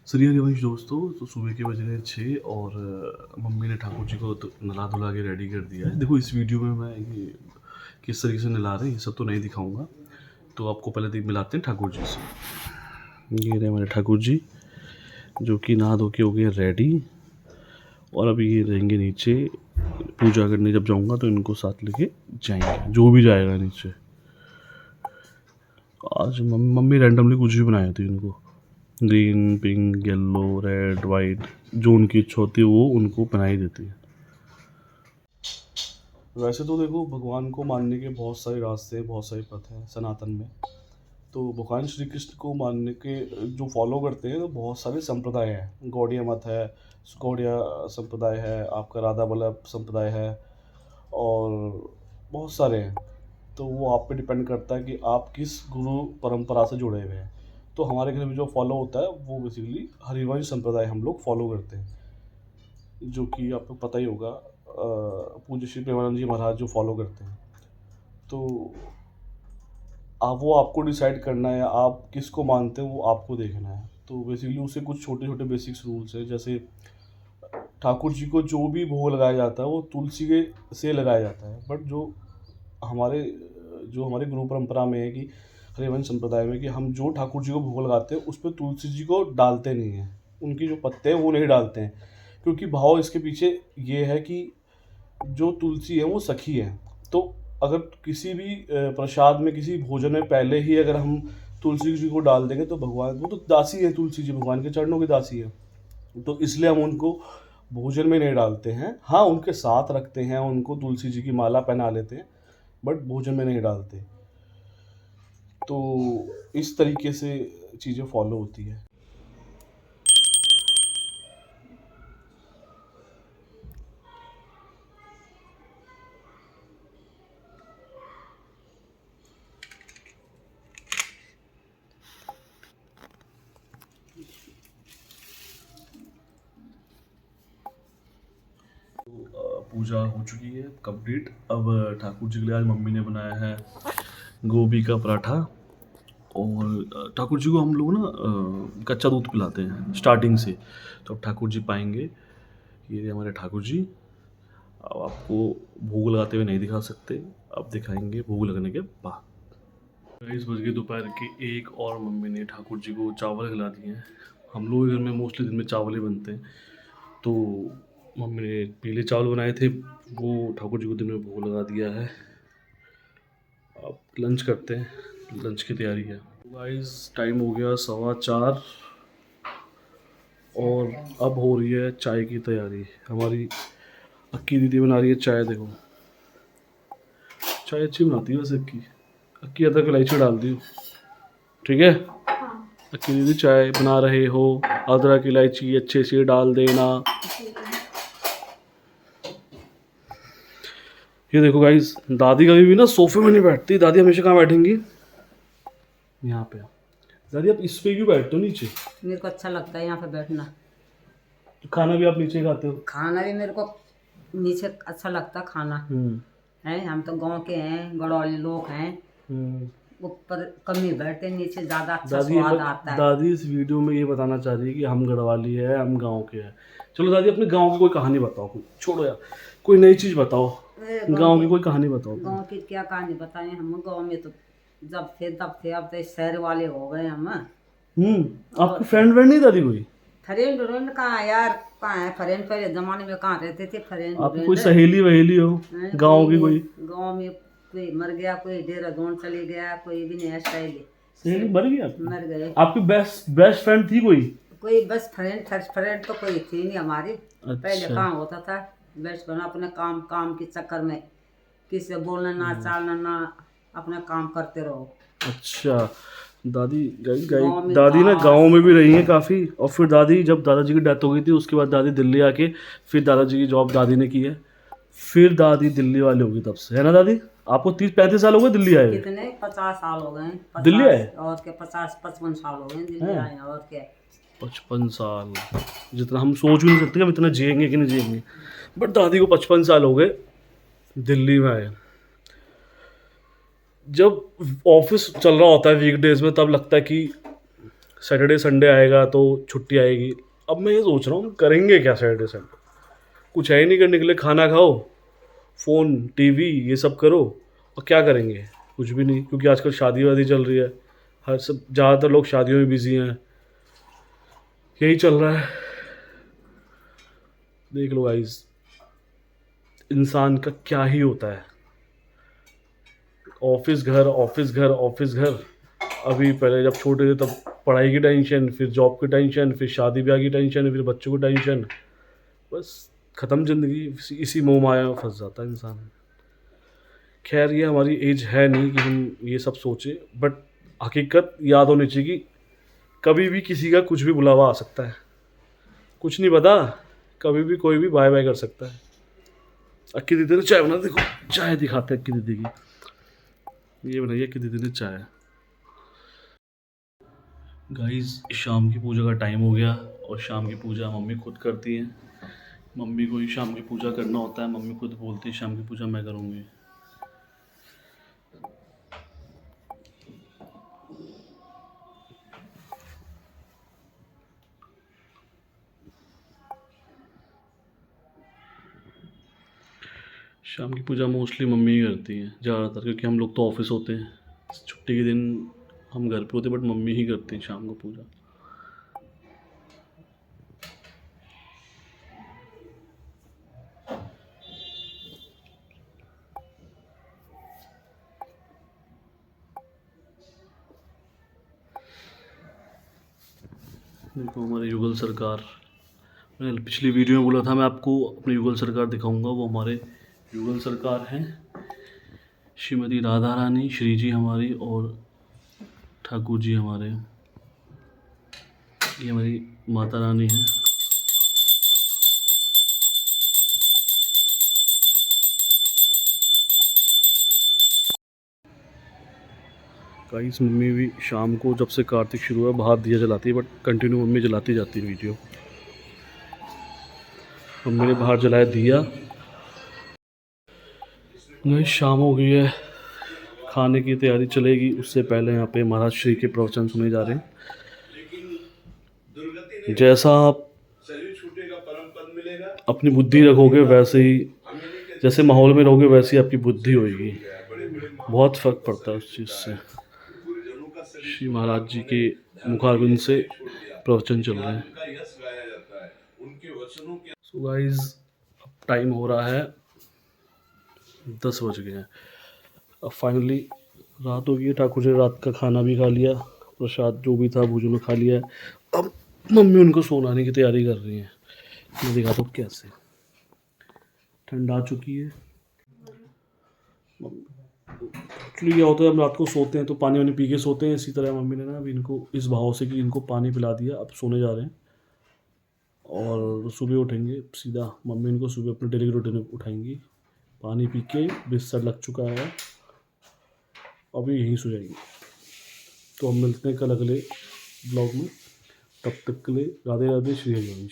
श्री हरिवंश दोस्तों, तो सुबह के बज रहे हैं 6 और मम्मी ने ठाकुर जी को तो नला धुला के रेडी कर दिया है। देखो इस वीडियो में मैं ये किस तरीके से नला रहे हैं ये सब तो नहीं दिखाऊंगा, तो आपको पहले मिलाते हैं ठाकुर जी से। ये रहे हमारे ठाकुर जी जो कि नहा धो के हो गए रेडी, और अभी ये रहेंगे नीचे पूजा करने। जब जाऊंगा तो इनको साथ लेके जाएंगे, जो भी जाएगा नीचे। आज मम्मी रैंडमली कुछ भी बनाए थे इनको, green, pink, yellow, red, white, जो उनकी इच्छा होती है वो उनको बना ही देती है। वैसे तो देखो भगवान को मानने के बहुत सारे रास्ते हैं, बहुत सारे पथ हैं सनातन में। तो भगवान श्री कृष्ण को मानने के जो फॉलो करते हैं तो बहुत सारे संप्रदाय हैं। गौड़िया मत है, गौड़िया संप्रदाय है, आपका राधा वल्लभ संप्रदाय है, और बहुत सारे हैं। तो वो आप पे डिपेंड करता है कि आप किस गुरु परंपरा से जुड़े हुए हैं। तो हमारे घर में जो फॉलो होता है वो बेसिकली हरिवंश संप्रदाय हम लोग फॉलो करते हैं, जो कि आपको पता ही होगा, पूज्य श्री प्रेमानंद जी महाराज जो फॉलो करते हैं। तो वो आपको डिसाइड करना है आप किसको मानते हैं, वो आपको देखना है। तो बेसिकली उससे कुछ छोटे छोटे बेसिक्स रूल्स हैं, जैसे ठाकुर जी को जो भी भोग लगाया जाता है वो तुलसी के से लगाया जाता है। बट हमारे जो हमारे गुरु परंपरा में है कि हरिवंश संप्रदाय में, कि हम जो ठाकुर जी को भोग लगाते हैं उस पर तुलसी जी को डालते नहीं हैं, उनके जो पत्ते हैं वो नहीं डालते हैं। क्योंकि भाव इसके पीछे ये है कि जो तुलसी है वो सखी है। तो अगर किसी भी प्रसाद में, किसी भोजन में पहले ही अगर हम तुलसी जी को डाल देंगे तो भगवान, वो तो दासी है, तुलसी जी भगवान के चरणों की दासी है, तो इसलिए हम उनको भोजन में नहीं डालते हैं। हाँ, उनके साथ रखते हैं, उनको तुलसी जी की माला पहना लेते हैं, बट भोजन में नहीं डालते। तो इस तरीके से चीज़ें फॉलो होती है। पूजा हो चुकी है कंप्लीट। अब ठाकुर जी के लिए आज मम्मी ने बनाया है गोभी का पराठा, और ठाकुर जी को हम लोग ना कच्चा दूध पिलाते हैं स्टार्टिंग से। तो अब ठाकुर जी पाएंगे। ये हमारे ठाकुर जी। अब आपको भोग लगाते हुए नहीं दिखा सकते, अब दिखाएंगे भोग लगने के बाद। इस बज गए दोपहर के 1 और मम्मी ने ठाकुर जी को चावल खिला दिए हैं। हम लोग के घर में मोस्टली दिन में चावल ही बनते हैं, तो मम्मी ने पीले चावल बनाए थे, वो ठाकुर जी को दिन में भोग लगा दिया है। अब लंच करते हैं, लंच की तैयारी है। गाइस टाइम हो गया 4:15 और अब हो रही है चाय की तैयारी। हमारी अक्की दीदी बना रही है चाय। देखो चाय अच्छी बनाती है वैसे अक्की। अक्की अदरक इलायची डाल दी, ठीक है। अक्की दीदी चाय बना रहे हो, अदरक इलायची अच्छे से डाल देना। ये देखो गाइस, दादी कभी भी ना सोफे में नहीं बैठती, दादी हमेशा कहाँ बैठेंगी, यहाँ पे। दादी आप इस पे क्यों बैठते हो नीचे? मेरे को अच्छा लगता है यहाँ पे बैठना। तो खाना भी आप नीचे खाते हो? खाना भी मेरे को नीचे अच्छा लगता खाना है। हम तो गांव के हैं, गढ़वाली लोग हैं, ऊपर कम ही बैठते, नीचे ज़्यादा अच्छा स्वाद आता है। दादी इस वीडियो में ये बताना चाह रही है कि हम गढ़वाली है, हम गांव के हैं। चलो दादी अपने गांव की कोई कहानी बताओ, कोई छोड़ो यार, कोई नई चीज़ बताओ, गांव की कोई कहानी बताओ। गांव की क्या कहानी बताएं, हम गांव में तो जब थे तब थे, अब तो शहर वाले हो गए हम। आपकी फ्रेंड नहीं दादी कोई? फ्रेंड कहाँ यार, कहाँ है फ्रेंड? पहले जमाने में कहाँ रहते थे फ्रेंड? आपकी कोई सहेली वहेली हो गांव की? कोई गांव में कोई मर गया, कोई देहरादून चले गया, कोई भी नहीं स्टाइल सहेली मर गया? मर गए। आपकी बेस्ट फ्रेंड थी कोई? कोई बेस्ट फ्रेंड तो कोई थी नहीं हमारी। पहले कहाँ होता था बेस्ट फ्रेंड? अपने काम के चक्कर में किसी से बोलना ना, चालना ना, अपना काम करते रहो। अच्छा, दादी दादी ना गांव में भी रही हैं काफ़ी, और फिर दादी, जब दादाजी की डेथ हो गई थी उसके बाद दादी दिल्ली आके फिर दादाजी की जॉब दादी ने की है, फिर दादी दिल्ली वाली होगी तब से, है ना दादी? आपको 30-35 साल हो गए दिल्ली आए हुए? कितने 50 साल हो गए दिल्ली आए? और क्या 50-55 साल हो गए दिल्ली आए, और क्या 55 साल, जितना हम सोच भी नहीं सकते कि हम इतना जिएंगे कि नहीं जिएंगे, बट दादी को 55 साल हो गए दिल्ली में आए। जब ऑफिस चल रहा होता है वीकडेज में, तब लगता है कि सैटरडे संडे आएगा तो छुट्टी आएगी। अब मैं ये सोच रहा हूँ करेंगे क्या सैटरडे संडे, कुछ है ही नहीं करने के लिए, खाना खाओ, फ़ोन, टीवी ये सब करो, और क्या करेंगे, कुछ भी नहीं, क्योंकि आजकल शादी वादी चल रही है, हर सब ज़्यादातर लोग शादियों में बिजी हैं, यही चल रहा है। देख लो गाइस, इंसान का क्या ही होता है, ऑफिस घर ऑफिस घर ऑफिस घर। अभी पहले जब छोटे थे तब पढ़ाई की टेंशन, फिर जॉब की टेंशन, फिर शादी ब्याह की टेंशन, फिर बच्चों की टेंशन, बस ख़त्म ज़िंदगी, इसी मोह माया में फंस जाता है इंसान। खैर ये हमारी एज है नहीं कि हम ये सब सोचें, बट हकीकत याद होनी चाहिए कि कभी भी किसी का कुछ भी बुलावा आ सकता है, कुछ नहीं पता, कभी भी कोई भी बाय बाय कर सकता है। अक्की दीदी ने चाय बना, देखो चाय दिखाते हैं अक्की दीदी की, ये बनाइए अक्की दीदी ने चाय। गाइस शाम की पूजा का टाइम हो गया, और शाम की पूजा मम्मी खुद करती हैं। मम्मी को ही शाम की पूजा करना होता है, मम्मी खुद बोलती है शाम की पूजा मैं करूँगी। शाम की पूजा मोस्टली मम्मी ही करती हैं ज़्यादातर, क्योंकि हम लोग तो ऑफिस होते हैं, छुट्टी के दिन हम घर पे होते हैं, बट मम्मी ही करती हैं शाम को पूजा। देखो हमारे युगल सरकार, मैंने पिछली वीडियो में बोला था मैं आपको अपने युगल सरकार दिखाऊंगा, वो हमारे युगल सरकार हैं, श्रीमती राधा रानी, श्री जी हमारी, और ठाकुर जी हमारे, ये हमारी माता रानी है। गाइस मम्मी भी शाम को जब से कार्तिक शुरू हुआ बाहर दिया जलाती है, बट कंटिन्यू मम्मी जलाती जाती है वीडियो। मम्मी ने बाहर जलाया दिया। गाइस शाम हो गई है, खाने की तैयारी चलेगी, उससे पहले यहाँ पे महाराज श्री के प्रवचन सुने जा रहे हैं। जैसा आप अपनी बुद्धि रखोगे वैसे ही, जैसे माहौल में रहोगे वैसे ही आपकी बुद्धि होगी, बहुत फ़र्क पड़ता है उस चीज़ से। श्री महाराज जी के मुखारबिंद से प्रवचन चल रहे हैं। सो गाइस अब टाइम हो रहा है 10 बज गए हैं। अब फाइनली रात हो गई है, ठाकुर जी ने रात का खाना भी खा लिया, प्रसाद जो भी था भोजन में खा लिया है। अब मम्मी उनको सोनाने की तैयारी कर रही हैं, मैं दिखाता हूँ कैसे। ठंड आ चुकी है। एक्चुअली क्या होता है, हम रात को सोते हैं तो पानी वानी पी के सोते हैं, इसी तरह मम्मी ने ना अभी इनको इस भाव से कि इनको पानी पिला दिया, अब सोने जा रहे हैं। और सुबह उठेंगे सीधा, मम्मी इनको सुबह अपने डेली रूटीन में उठाएंगी, पानी पी के बिस्तर लग चुका है, अभी यहीं सो जाएंगे। तो हम मिलते हैं कल अगले ब्लॉग में, तब तक के लिए राधे राधे, श्री हरिवंश।